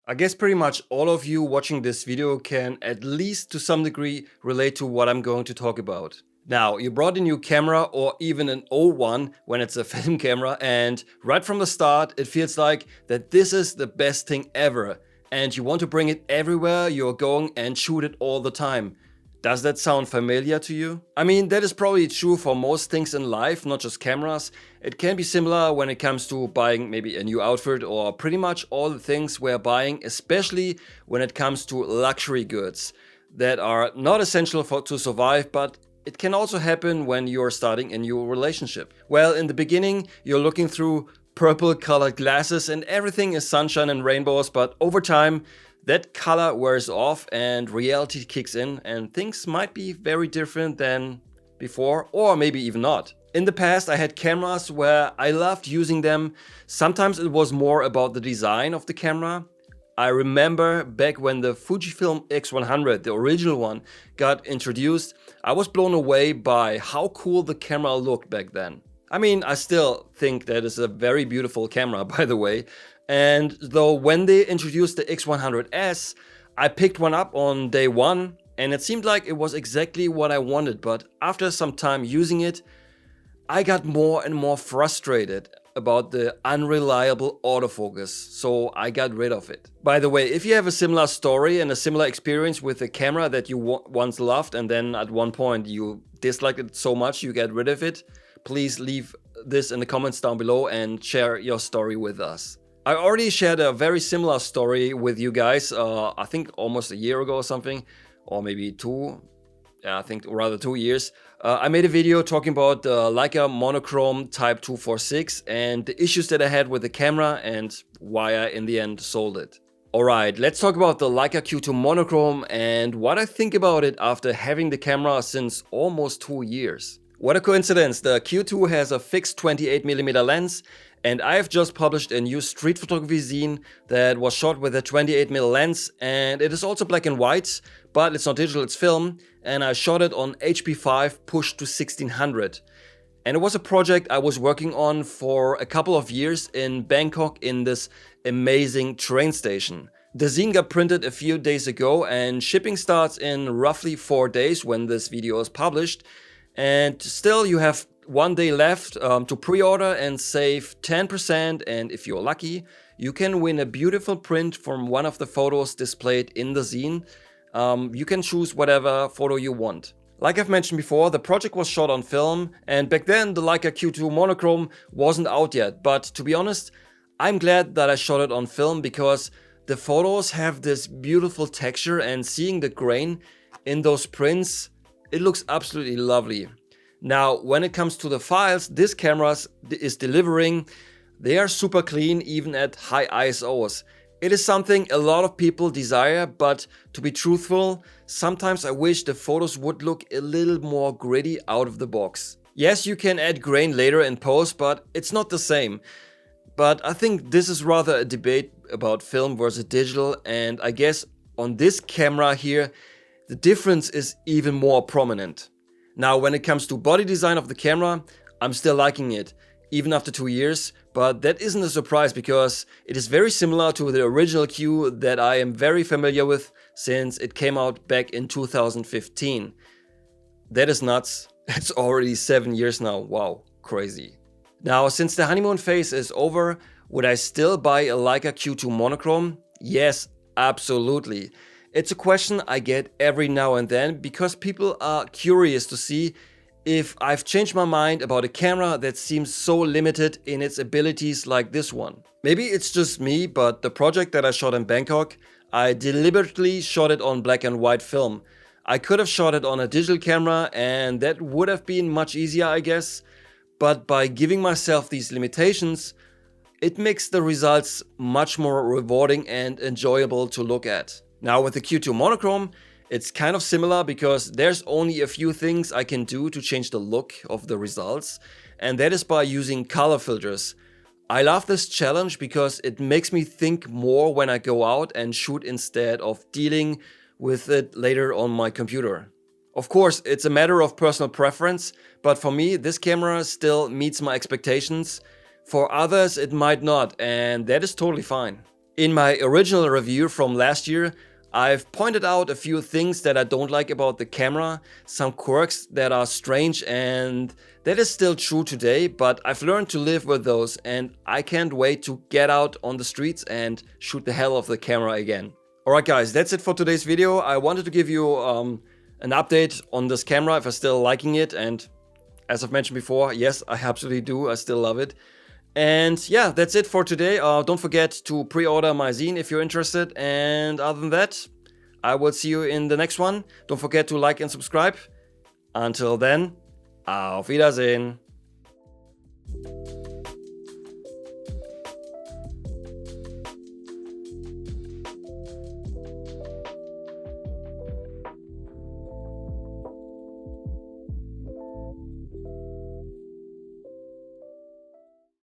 I guess pretty much all of you watching this video can at least to some degree relate to what I'm going to talk about. Now, you brought a new camera or even an old one when it's a film camera, and right from the start it feels like that this is the best thing ever and you want to bring it everywhere you're going and shoot it all the time. Does that sound familiar to you? I mean, that is probably true for most things in life, not just cameras. It can be similar when it comes to buying maybe a new outfit or pretty much all the things we're buying, especially when it comes to luxury goods that are not essential to survive, but it can also happen when you're starting a new relationship. Well, in the beginning, you're looking through purple colored glasses and everything is sunshine and rainbows, but over time, that color wears off and reality kicks in and things might be very different than before, or maybe even not. In the past I had cameras where I loved using them. Sometimes it was more about the design of the camera. I remember back when the Fujifilm X100, the original one, got introduced, I was blown away by how cool the camera looked back then. I mean, I still think that is a very beautiful camera, by the way. And though when they introduced the X100S, I picked one up on day one and it seemed like it was exactly what I wanted, but after some time using it, I got more and more frustrated about the unreliable autofocus, so I got rid of it. By the way, if you have a similar story and a similar experience with a camera that you once loved and then at one point you disliked it so much you get rid of it, please leave this in the comments down below and share your story with us. I already shared a very similar story with you guys, I think almost a year ago or something, or maybe two, I think rather 2 years. I made a video talking about the Leica Monochrom Type 246 and the issues that I had with the camera and why I in the end sold it. Alright, let's talk about the Leica Q2 Monochrom and what I think about it after having the camera since almost 2 years. What a coincidence, the Q2 has a fixed 28mm lens and I have just published a new street photography zine that was shot with a 28mm lens and it is also black and white, but it's not digital, it's film, and I shot it on HP5 pushed to 1600. And it was a project I was working on for a couple of years in Bangkok in this amazing train station. The zine got printed a few days ago and shipping starts in roughly 4 days when this video is published. And still you have 1 day left to pre-order and save 10%, and if you're lucky, you can win a beautiful print from one of the photos displayed in the zine. You can choose whatever photo you want. Like I've mentioned before, the project was shot on film and back then the Leica Q2 Monochrom wasn't out yet, but to be honest, I'm glad that I shot it on film because the photos have this beautiful texture and seeing the grain in those prints, it looks absolutely lovely. Now, when it comes to the files this camera is delivering, they are super clean even at high ISOs. It is something a lot of people desire, but to be truthful, sometimes I wish the photos would look a little more gritty out of the box. Yes, you can add grain later in post, but it's not the same. But I think this is rather a debate about film versus digital, and I guess on this camera here, the difference is even more prominent. Now, when it comes to body design of the camera, I'm still liking it, even after 2 years, but that isn't a surprise because it is very similar to the original Q that I am very familiar with since it came out back in 2015. That is nuts. It's already 7 years now. Wow, crazy. Now, since the honeymoon phase is over, would I still buy a Leica Q2 Monochrom? Yes, absolutely. It's a question I get every now and then because people are curious to see if I've changed my mind about a camera that seems so limited in its abilities like this one. Maybe it's just me, but the project that I shot in Bangkok, I deliberately shot it on black and white film. I could have shot it on a digital camera and that would have been much easier, I guess. But by giving myself these limitations, it makes the results much more rewarding and enjoyable to look at. Now with the Q2 Monochrom, it's kind of similar because there's only a few things I can do to change the look of the results, and that is by using color filters. I love this challenge because it makes me think more when I go out and shoot instead of dealing with it later on my computer. Of course, it's a matter of personal preference, but for me this camera still meets my expectations. For others it might not, and that is totally fine. In my original review from last year, I've pointed out a few things that I don't like about the camera, some quirks that are strange, and that is still true today, but I've learned to live with those and I can't wait to get out on the streets and shoot the hell of the camera again. Alright guys, that's it for today's video. I wanted to give you an update on this camera if I'm still liking it, and as I've mentioned before, yes, I absolutely do, I still love it. And yeah, that's it for today. Don't forget to pre-order my zine if you're interested. And other than that, I will see you in the next one. Don't forget to like and subscribe. Until then, auf Wiedersehen.